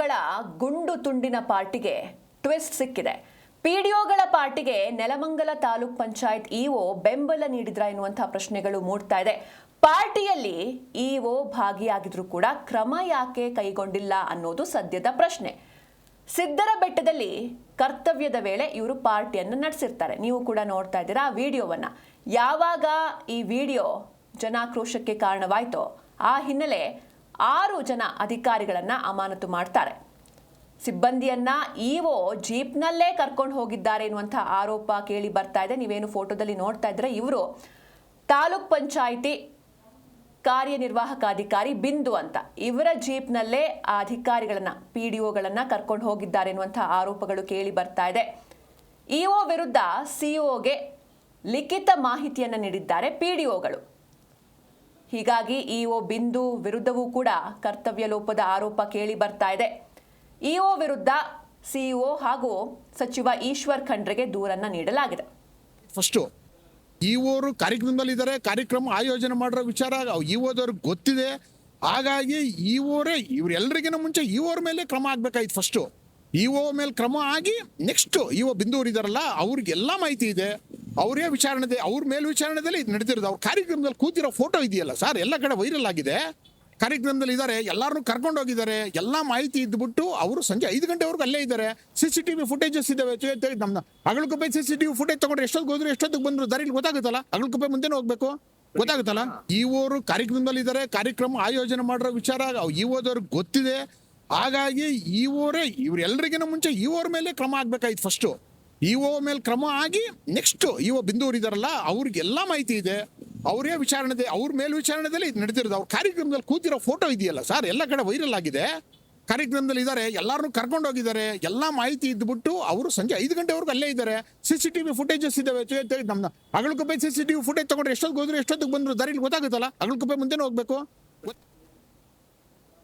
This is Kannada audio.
ಪಿಡಿಒಗಳ ಗುಂಡು ತುಂಡಿನ ಪಾರ್ಟಿಗೆ ಟ್ವಿಸ್ಟ್ ಸಿಕ್ಕಿದೆ. ಪಿಡಿಒಗಳ ಪಾರ್ಟಿಗೆ ನೆಲಮಂಗಲ ತಾಲೂಕ್ ಪಂಚಾಯತ್ ಇಒ ಬೆಂಬಲ ನೀಡಿದ್ರ ಎನ್ನುವಂತಹ ಪ್ರಶ್ನೆಗಳು ಮೂಡ್ತಾ ಇದೆ. ಪಾರ್ಟಿಯಲ್ಲಿ ಇಒ ಭಾಗಿಯಾಗಿದ್ರು ಕೂಡ ಕ್ರಮ ಯಾಕೆ ಕೈಗೊಂಡಿಲ್ಲ ಅನ್ನೋದು ಸದ್ಯದ ಪ್ರಶ್ನೆ. ಸಿದ್ದರ ಬೆಟ್ಟದಲ್ಲಿ ಕರ್ತವ್ಯದ ವೇಳೆ ಇವರು ಪಾರ್ಟಿಯನ್ನು ನಡೆಸಿರ್ತಾರೆ. ನೀವು ಕೂಡ ನೋಡ್ತಾ ಇದ್ದೀರಾ ಆ ವಿಡಿಯೋವನ್ನ. ಯಾವಾಗ ಈ ವಿಡಿಯೋ ಜನಾಕ್ರೋಶಕ್ಕೆ ಕಾರಣವಾಯಿತೋ ಆ ಹಿನ್ನೆಲೆ 6 ಜನ ಅಧಿಕಾರಿಗಳನ್ನ ಅಮಾನತು ಮಾಡ್ತಾರೆ. ಸಿಬ್ಬಂದಿಯನ್ನ ಇಒ ಜೀಪ್ನಲ್ಲೇ ಕರ್ಕೊಂಡು ಹೋಗಿದ್ದಾರೆ ಎನ್ನುವಂಥ ಆರೋಪ ಕೇಳಿ ಬರ್ತಾ ಇದೆ. ನೀವೇನು ಫೋಟೋದಲ್ಲಿ ನೋಡ್ತಾ ಇದ್ರೆ ಇವರು ತಾಲೂಕ್ ಪಂಚಾಯಿತಿ ಕಾರ್ಯನಿರ್ವಾಹಕ ಅಧಿಕಾರಿ ಬಿಂದು ಅಂತ ಇವರ ಜೀಪ್ನಲ್ಲೇ ಆ ಅಧಿಕಾರಿಗಳನ್ನ ಪಿಡಿಒಗಳನ್ನ ಕರ್ಕೊಂಡು ಹೋಗಿದ್ದಾರೆ ಎನ್ನುವಂಥ ಆರೋಪಗಳು ಕೇಳಿ ಬರ್ತಾ ಇದೆ. ಇಒ ವಿರುದ್ಧ ಸಿಇಒಗೆ ಲಿಖಿತ ಮಾಹಿತಿಯನ್ನು ನೀಡಿದ್ದಾರೆ ಪಿಡಿಒಗಳು. ಹೀಗಾಗಿ ಇಒ ಬಿಂದು ವಿರುದ್ಧವೂ ಕೂಡ ಕರ್ತವ್ಯ ಲೋಪದ ಆರೋಪ ಕೇಳಿ ಬರ್ತಾ ಇದೆ. ಇಒ ವಿರುದ್ಧ ಸಿಇಒ ಹಾಗೂ ಸಚಿವ ಈಶ್ವರ್ ಖಂಡ್ರೆಗೆ ದೂರನ್ನ ನೀಡಲಾಗಿದೆ. ಫಸ್ಟು ಇಒರು ಕಾರ್ಯಕ್ರಮದಲ್ಲಿದ್ದಾರೆ, ಕಾರ್ಯಕ್ರಮ ಆಯೋಜನೆ ಮಾಡಿರೋ ವಿಚಾರ ಇಒದವ್ರಿಗೆ ಗೊತ್ತಿದೆ. ಹಾಗಾಗಿ ಇಒರೇ ಇವರೆಲ್ಲರಿಗಿನ ಮುಂಚೆ ಇಒರ ಮೇಲೆ ಕ್ರಮ ಆಗ್ಬೇಕಾಯ್ತು. ಫಸ್ಟು ಇಒ ಮೇಲೆ ಕ್ರಮ ಆಗಿ ನೆಕ್ಸ್ಟ್ ಇಒ ಬಿಂದೂರು ಇದಾರಲ್ಲ ಅವ್ರಿಗೆಲ್ಲ ಮಾಹಿತಿ ಇದೆ. ಅವರೇ ವಿಚಾರಣೆ, ಅವ್ರ ಮೇಲ್ವಿಚಾರಣೆದಲ್ಲಿ ಇದು ನಡೆದಿರೋದು. ಅವ್ರ ಕಾರ್ಯಕ್ರಮದಲ್ಲಿ ಕೂತಿರೋ ಫೋಟೋ ಇದೆಯಲ್ಲ ಸರ್, ಎಲ್ಲ ಕಡೆ ವೈರಲ್ ಆಗಿದೆ. ಕಾರ್ಯಕ್ರಮದಲ್ಲಿ ಇದ್ದಾರೆ, ಎಲ್ಲರನ್ನೂ ಕರ್ಕೊಂಡು ಹೋಗಿದ್ದಾರೆ, ಎಲ್ಲ ಮಾಹಿತಿ ಇದ್ಬಿಟ್ಟು ಅವರು ಸಂಜೆ 5 ಗಂಟೆವರೆಗೂ ಅಲ್ಲೇ ಇದ್ದಾರೆ. CCTV ಫುಟೇಜಸ್ ಇದಾವೆ. ನಮ್ಮ ಅಗಳಕುಪ್ಪೆ CCTV ಫುಟೇಜ್ ತಗೊಂಡ್ರೆ ಎಷ್ಟೊತ್ತಿಗೆ ಹೋದ್ರು ಎಷ್ಟೊತ್ತಿಗೆ ಬಂದ್ರು ದಾರಿಲಿ ಗೊತ್ತಾಗುತ್ತಲ್ಲ. ಅಗಳಕುಪ್ಪೆ ಮುಂದೆನೇ ಹೋಗ್ಬೇಕು, ಗೊತ್ತಾಗುತ್ತಲ್ಲ. ಇವರು ಕಾರ್ಯಕ್ರಮದಲ್ಲಿ ಇದ್ದಾರೆ, ಕಾರ್ಯಕ್ರಮ ಆಯೋಜನೆ ಮಾಡಿರೋ ವಿಚಾರ ಇಒದವ್ರಿಗೆ ಗೊತ್ತಿದೆ. ಹಾಗಾಗಿ ಇಒರೇ ಇವರೆಲ್ಲರಿಗಿನ ಮುಂಚೆ ಇಒರ ಮೇಲೆ ಕ್ರಮ ಆಗ್ಬೇಕಾಯ್ತು. ಫಸ್ಟು ಇಒ ಮೇಲೆ ಕ್ರಮ ಆಗಿ ನೆಕ್ಸ್ಟ್ ಇಒ ಬಿಂದೂರು ಇದಾರಲ್ಲ ಅವ್ರಿಗೆಲ್ಲ ಮಾಹಿತಿ ಇದೆ. ಅವರೇ ವಿಚಾರಣೆ, ಅವ್ರ ಮೇಲ್ವಿಚಾರಣೆದಲ್ಲಿ ಇದು ನಡೆದಿರೋದು. ಅವ್ರ ಕಾರ್ಯಕ್ರಮದಲ್ಲಿ ಕೂತಿರೋ ಫೋಟೋ ಇದೆಯಲ್ಲ ಸರ್, ಎಲ್ಲ ಕಡೆ ವೈರಲ್ ಆಗಿದೆ. ಕಾರ್ಯಕ್ರಮದಲ್ಲಿ ಇದ್ದಾರೆ, ಎಲ್ಲರನ್ನೂ ಕರ್ಕೊಂಡು ಹೋಗಿದ್ದಾರೆ, ಎಲ್ಲ ಮಾಹಿತಿ ಇದ್ಬಿಟ್ಟು ಅವರು ಸಂಜೆ 5 ಗಂಟೆವರೆಗೂ ಅಲ್ಲೇ ಇದ್ದಾರೆ. CCTV ಫುಟೇಜಸ್ ಇದಾವೆ. ನಮ್ಮ ಅಗಳಕುಪ್ಪೆ CCTV ಫುಟೇಜ್ ತಗೊಂಡ್ರೆ ಎಷ್ಟೊತ್ತಿಗೆ ಹೋದ್ರು ಎಷ್ಟೊತ್ತಿಗೆ ಬಂದ್ರು ದಾರಿಲಿ ಗೊತ್ತಾಗುತ್ತಲ್ಲ. ಅಗಳಕುಪ್ಪೆ ಮುಂದೆನೇ ಹೋಗ್ಬೇಕು,